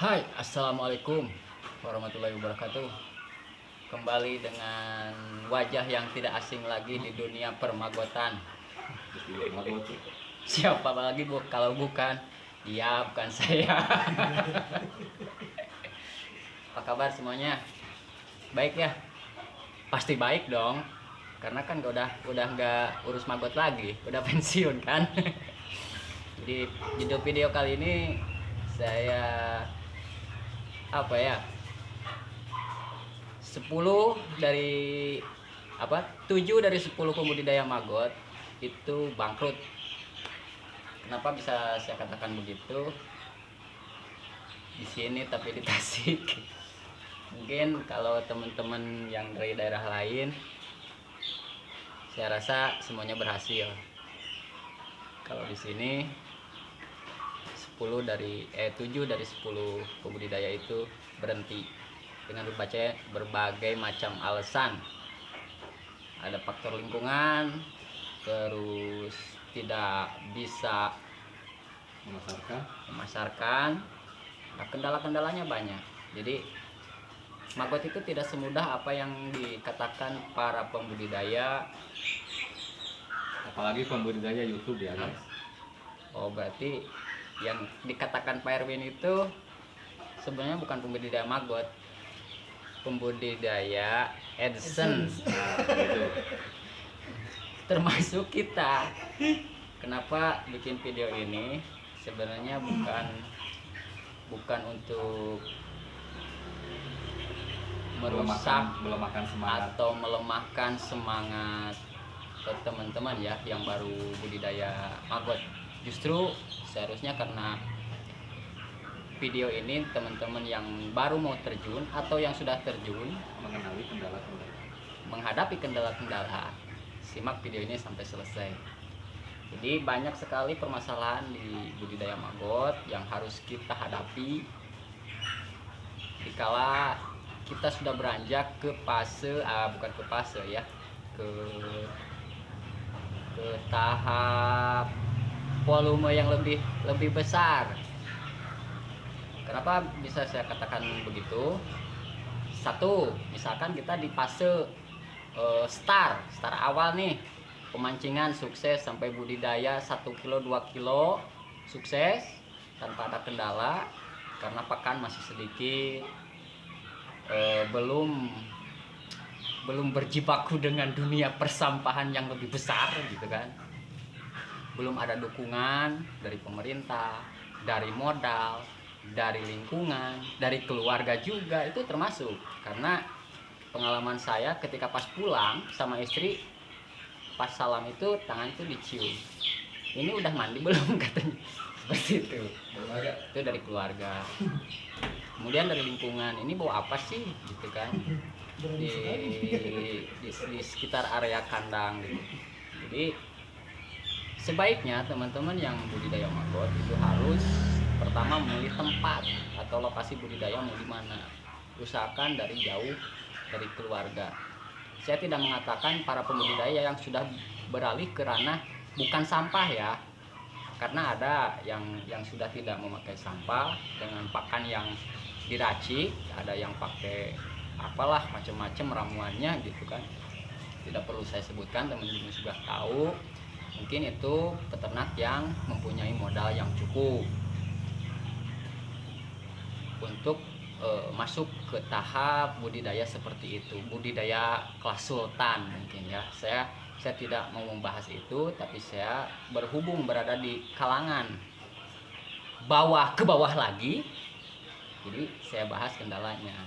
Hai, assalamualaikum warahmatullahi wabarakatuh. Kembali dengan wajah yang tidak asing lagi di dunia permagotan. Siapa lagi kalau bukan? Iya, bukan saya. Apa kabar semuanya? Baik ya? Pasti baik dong. Karena kan udah nggak urus magot lagi, udah pensiun kan. Jadi video kali ini saya apa ya, 10 dari 7 dari 10 pembudidaya maggot itu bangkrut. Kenapa bisa saya katakan begitu? Di sini tapi di Tasik. Mungkin kalau teman-teman yang dari daerah lain, saya rasa semuanya berhasil. Kalau di sini 7 dari 10 pembudidaya itu berhenti dengan berbagai macam alasan. Ada faktor lingkungan, terus tidak bisa memasarkan. Nah, kendala-kendalanya banyak. Jadi maggot itu tidak semudah apa yang dikatakan para pembudidaya. Apalagi pembudidaya YouTube ya guys. Oh, berarti yang dikatakan Pak Erwin itu sebenarnya bukan pembudidaya maggot, pembudidaya AdSense. Nah, gitu. Termasuk kita. Kenapa bikin video ini? Sebenarnya bukan untuk merusak melemahkan semangat atau melemahkan semangat teman-teman ya yang baru budidaya maggot. Justru seharusnya karena video ini teman-teman yang baru mau terjun atau yang sudah terjun menghadapi kendala-kendala, simak video ini sampai selesai. Jadi banyak sekali permasalahan di budidaya maggot yang harus kita hadapi dikala kita sudah beranjak ke fase ke tahap volume yang lebih besar. Kenapa bisa saya katakan begitu? Satu, misalkan kita di fase start awal nih, pemancingan sukses sampai budidaya 1 kilo 2 kilo sukses tanpa ada kendala, karena pakan masih sedikit, belum berjibaku dengan dunia persampahan yang lebih besar gitu kan. Belum ada dukungan dari pemerintah, dari modal, dari lingkungan, dari keluarga juga, itu termasuk. Karena pengalaman saya ketika pas pulang sama istri, pas salam itu tangan itu dicium, ini udah mandi belum katanya, seperti itu. Itu dari keluarga. Kemudian dari lingkungan, ini bau apa sih gitu kan, di sekitar area kandang gitu. Jadi sebaiknya teman-teman yang budidaya maggot itu harus pertama memilih tempat atau lokasi budidaya mau di mana. Usahakan dari jauh dari keluarga. Saya tidak mengatakan para pembudidaya yang sudah beralih ke ranah bukan sampah ya, karena ada yang sudah tidak memakai sampah dengan pakan yang diracik, ada yang pakai apalah macam-macam ramuannya gitu kan. Tidak perlu saya sebutkan, teman-teman sudah tahu. Mungkin itu peternak yang mempunyai modal yang cukup untuk masuk ke tahap budidaya seperti itu, budidaya kelas sultan mungkin ya. Saya tidak mau membahas itu, tapi saya berhubung berada di kalangan ke bawah lagi, jadi saya bahas kendalanya.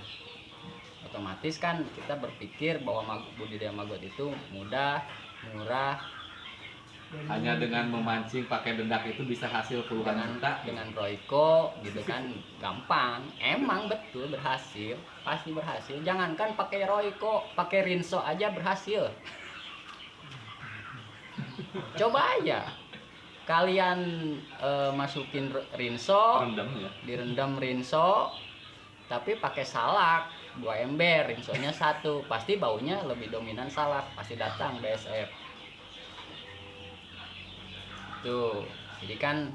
Otomatis kan kita berpikir bahwa budidaya maggot itu mudah, murah, hanya dengan memancing pakai dendak itu bisa hasil puluhan juta dengan Royco gitu kan, gampang. Emang betul berhasil, pasti berhasil. Jangankan pakai Royco, pakai Rinso aja berhasil. Coba aja kalian masukin Rinso, direndam Rinso, tapi pakai salak 2 ember, Rinsonya 1, pasti baunya lebih dominan salak, pasti datang BSF tuh. Jadi kan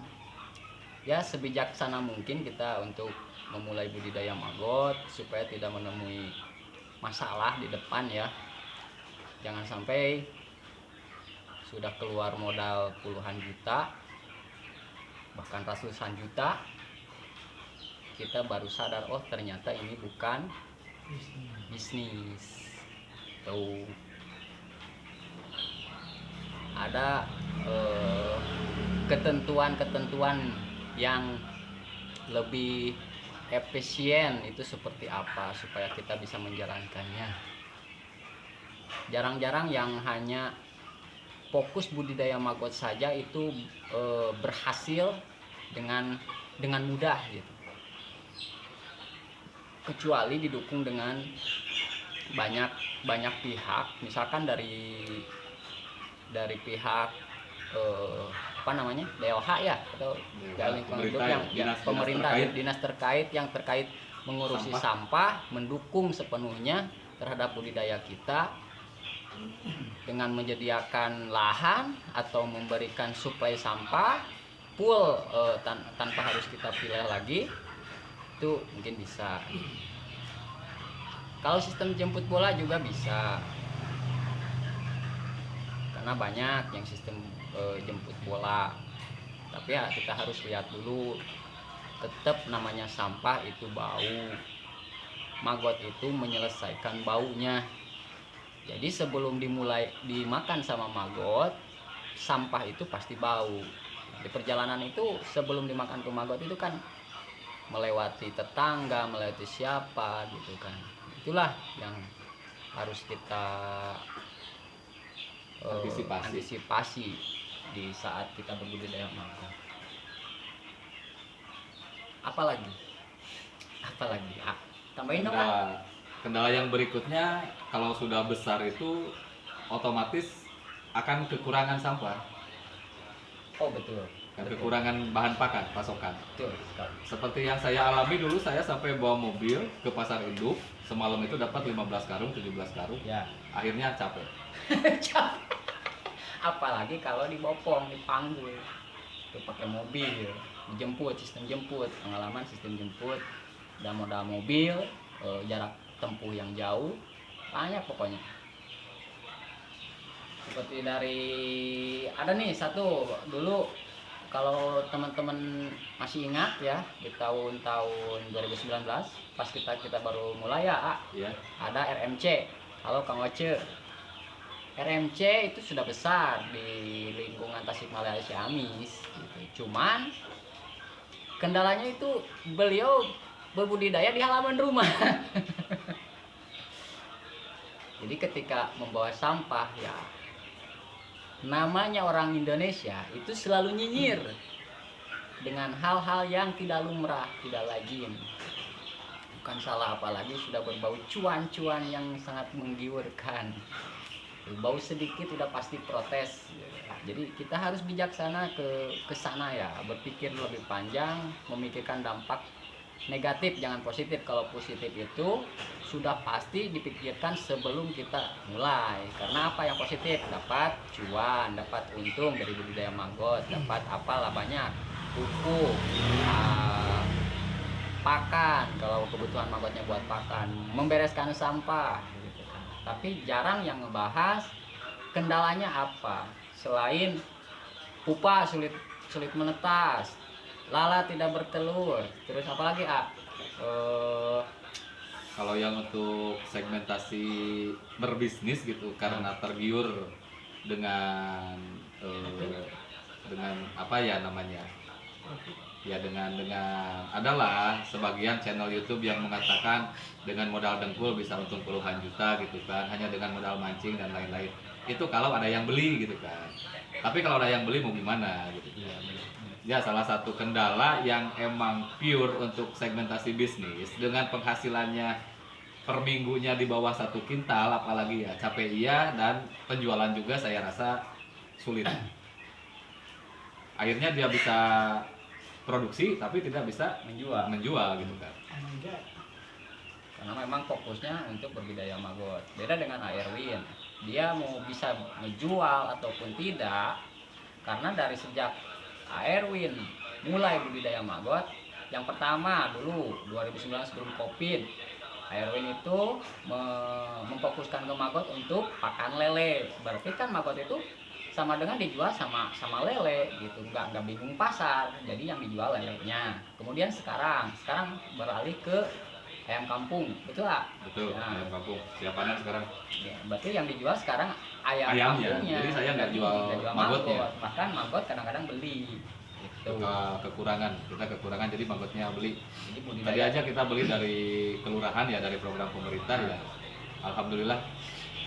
ya sebijaksana mungkin kita untuk memulai budidaya maggot supaya tidak menemui masalah di depan ya. Jangan sampai sudah keluar modal puluhan juta bahkan ratusan juta, kita baru sadar oh ternyata ini bukan bisnis. Tuh ada ketentuan-ketentuan yang lebih efisien itu seperti apa supaya kita bisa menjalankannya. Jarang-jarang yang hanya fokus budidaya maggot saja itu berhasil dengan mudah gitu. Kecuali didukung dengan banyak pihak, misalkan dari pihak apa namanya DLH ya atau lingkungan hidup yang pemerintah dinas terkait yang terkait mengurusi sampah mendukung sepenuhnya terhadap budidaya kita dengan menyediakan lahan atau memberikan suplai sampah full tanpa harus kita pilih lagi, itu mungkin bisa. Kalau sistem jemput bola juga bisa, karena banyak yang sistem jemput bola. Tapi ya kita harus lihat dulu, tetap namanya sampah itu bau. Maggot itu menyelesaikan baunya. Jadi sebelum dimulai dimakan sama maggot, sampah itu pasti bau. Di perjalanan itu sebelum dimakan tuh maggot itu kan melewati tetangga, melewati siapa gitu kan. Itulah yang harus kita antisipasi di saat kita berbudidaya maggot. Apalagi tambahin dong. Kendala yang berikutnya, kalau sudah besar itu otomatis akan kekurangan sampah. Oh betul. Kekurangan bahan pasokan. Betul. Seperti yang saya alami dulu, saya sampai bawa mobil ke pasar induk, semalam itu dapat 15 karung, 17 karung. Ya. Akhirnya capek. Apalagi kalau dibopong, dipanggul. Itu pakai mobil, dijemput, sistem jemput, pengalaman sistem jemput, dan modal mobil, jarak tempuh yang jauh, banyak pokoknya. Seperti dari ada nih satu dulu, kalau teman-teman masih ingat ya, di tahun 2019 pas kita baru mulai ya, ada RMC. Halo Kang Oce. RMC itu sudah besar di lingkungan Tasikmalaya Ciamis gitu. Cuman kendalanya itu beliau berbudidaya di halaman rumah. Jadi ketika membawa sampah ya, namanya orang Indonesia itu selalu nyinyir dengan hal-hal yang tidak lumrah, tidak lazim. Bukan salah apalagi sudah berbau cuan-cuan yang sangat menggiurkan. Bau sedikit udah pasti protes. Jadi kita harus bijaksana ke sana ya, berpikir lebih panjang, memikirkan dampak negatif, jangan positif. Kalau positif itu sudah pasti dipikirkan sebelum kita mulai. Karena apa yang positif? Dapat cuan, dapat untung dari budidaya maggot, dapat apalah banyak, pupuk, pakan kalau kebutuhan maggotnya buat pakan, membereskan sampah gitu kan. Tapi jarang yang ngebahas kendalanya apa selain pupa sulit menetas, lala tidak bertelur, terus apalagi kalau yang untuk segmentasi berbisnis gitu, karena tergiur dengan apa ya namanya ya, dengan adalah sebagian channel YouTube yang mengatakan dengan modal dengkul bisa untung puluhan juta gitu kan, hanya dengan modal mancing dan lain-lain. Itu kalau ada yang beli gitu kan. Tapi kalau ada yang beli mau gimana gitu. Ya salah satu kendala yang emang pure untuk segmentasi bisnis dengan penghasilannya per minggunya di bawah 1 kintal, apalagi ya capek iya, dan penjualan juga saya rasa sulit. Akhirnya dia bisa produksi tapi tidak bisa menjual gitu kan. Karena memang fokusnya untuk berbudidaya maggot. Beda dengan Airwin, dia mau bisa menjual ataupun tidak, karena dari sejak Airwin mulai budidaya maggot, yang pertama dulu 2019 sebelum Covid, Erwin itu memfokuskan ke maggot untuk pakan lele. Berarti kan maggot itu sama dengan dijual sama lele gitu, nggak bingung pasar. Jadi yang dijual lelenya. Kemudian sekarang beralih ke ayam kampung, betul nggak? Betul, Ya. ayam kampung. Siap panen sekarang. Ya, berti yang dijual sekarang Ayamnya. kampungnya. Jadi saya nggak jual maggotnya. Bahkan maggot kadang-kadang beli. Gitu. Kekurangan, kita kekurangan jadi maggotnya beli. Jadi Tadi aja kita beli dari kelurahan ya, dari program pemerintah ya. Alhamdulillah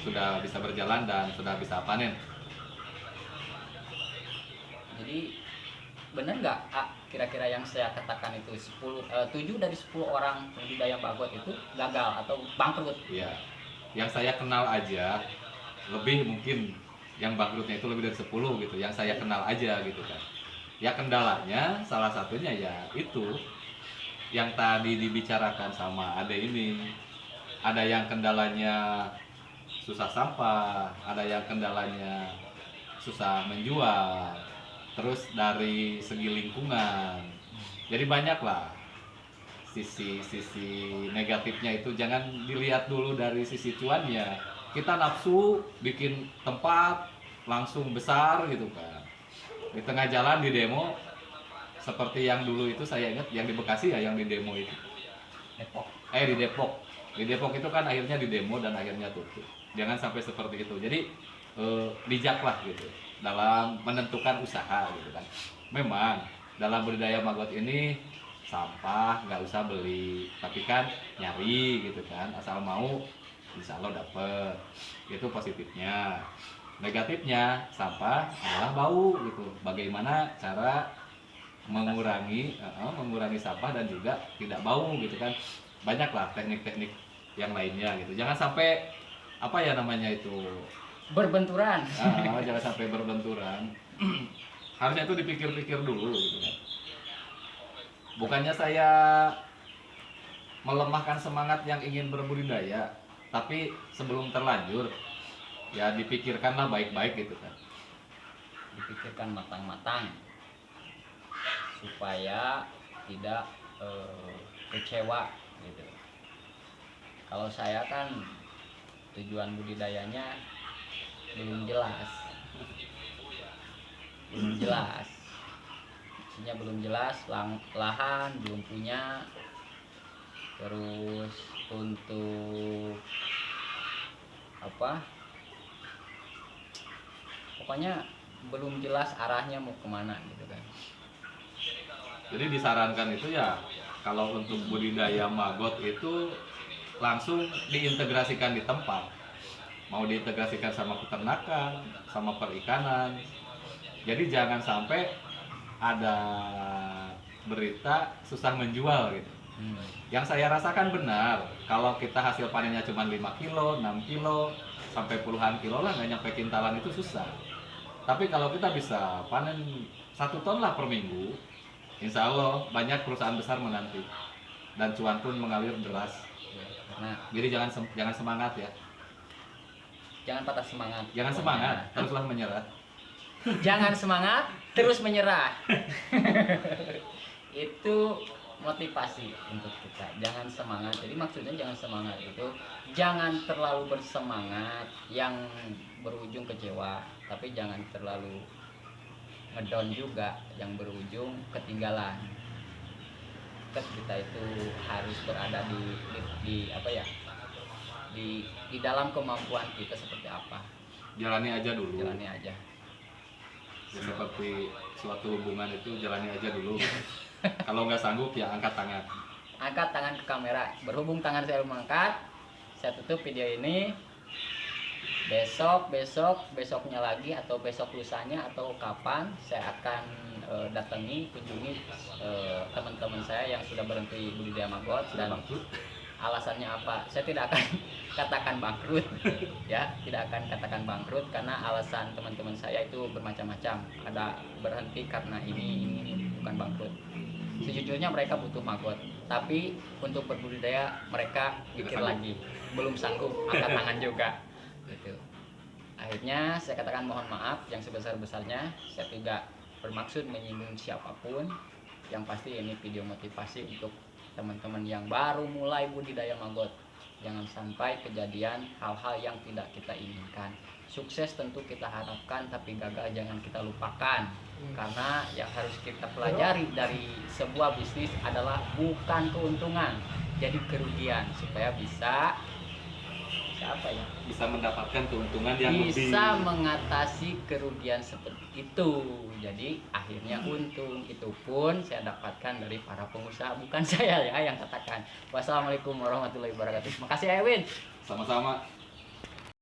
sudah bisa berjalan dan sudah bisa panen. Jadi benar nggak kira-kira yang saya katakan itu 7 dari 10 orang budidaya maggot itu gagal atau bangkrut? Iya. Yang saya kenal aja lebih mungkin yang bangkrutnya itu lebih dari 10 gitu. Yang saya kenal aja gitu kan. Ya kendalanya salah satunya ya itu yang tadi dibicarakan sama Ade ini. Ada yang kendalanya susah sampah, ada yang kendalanya susah menjual, terus dari segi lingkungan. Jadi banyak lah sisi negatifnya itu. Jangan dilihat dulu dari sisi cuannya. Kita nafsu bikin tempat langsung besar gitu kan. Di tengah jalan di demo seperti yang dulu itu saya ingat yang di Bekasi ya, yang di demo itu di Depok itu kan akhirnya di demo dan akhirnya tutup. Jangan sampai seperti itu. Jadi bijaklah gitu dalam menentukan usaha gitu kan. Memang dalam budidaya maggot ini sampah nggak usah beli, tapi kan nyari gitu kan, asal mau insya Allah dapet. Itu positifnya. Negatifnya sampah adalah bau gitu. Bagaimana cara mengurangi sampah dan juga tidak bau gitu kan. Banyaklah teknik-teknik yang lainnya gitu. Jangan sampai apa ya namanya itu Berbenturan. jangan sampai berbenturan. Harusnya itu dipikir-pikir dulu gitu kan. Bukannya saya melemahkan semangat yang ingin berbudidaya, tapi sebelum terlanjur ya dipikirkanlah baik-baik gitu kan. Dipikirkan matang-matang supaya tidak kecewa gitu. Kalau saya kan tujuan budidayanya belum jelas, isinya belum jelas, lahan belum punya, terus untuk apa, pokoknya belum jelas arahnya mau kemana gitu kan. Jadi disarankan itu ya kalau untuk budidaya maggot itu langsung diintegrasikan di tempat. Mau diintegrasikan sama peternakan, sama perikanan. Jadi jangan sampai ada berita susah menjual gitu. Yang saya rasakan benar, kalau kita hasil panennya cuma 5 kilo, 6 kilo, sampai puluhan kilo lah nggak nyampe kintalan itu susah. Tapi kalau kita bisa panen 1 ton lah per minggu, insya Allah banyak perusahaan besar menanti dan cuan pun mengalir deras. Jadi jangan semangat ya. Jangan patah semangat. Jangan semangat, teruslah menyerah. Jangan semangat, terus menyerah. Itu motivasi untuk kita. Jangan semangat. Jadi maksudnya jangan semangat itu jangan terlalu bersemangat yang berujung kecewa, tapi jangan terlalu ngedown juga yang berujung ketinggalan. Kita itu harus berada di apa ya? Di dalam kemampuan kita seperti apa. Jalani aja dulu. Jalani aja. Ya, seperti suatu hubungan itu jalani aja dulu. Kalau nggak sanggup ya angkat tangan. Angkat tangan ke kamera. Berhubung tangan saya mengangkat, saya tutup video ini. Besoknya lagi atau besok lusanya atau kapan saya akan datangi, kunjungi teman-teman saya yang sudah berhenti budidaya maggot dan alasannya apa. Saya tidak akan katakan bangkrut ya, tidak akan katakan bangkrut karena alasan teman-teman saya itu bermacam-macam. Ada berhenti karena ini bukan bangkrut. Sejujurnya mereka butuh maggot, tapi untuk berbudidaya mereka pikir lagi, belum sanggup angkat tangan juga gitu. Akhirnya saya katakan mohon maaf yang sebesar-besarnya. Saya tidak bermaksud menyinggung siapapun, Yang pasti ini video motivasi untuk teman-teman yang baru mulai budidaya maggot. Jangan sampai kejadian hal-hal yang tidak kita inginkan. Sukses tentu kita harapkan, tapi gagal jangan kita lupakan. Karena yang harus kita pelajari dari sebuah bisnis adalah bukan keuntungan, jadi kerugian, supaya bisa apa ya? Bisa mendapatkan keuntungan yang Bisa lebih. mengatasi kerugian seperti itu. Jadi akhirnya untung. Itu pun saya dapatkan dari para pengusaha, bukan saya ya yang katakan. Wassalamualaikum warahmatullahi wabarakatuh. Makasih Ewin. Sama-sama.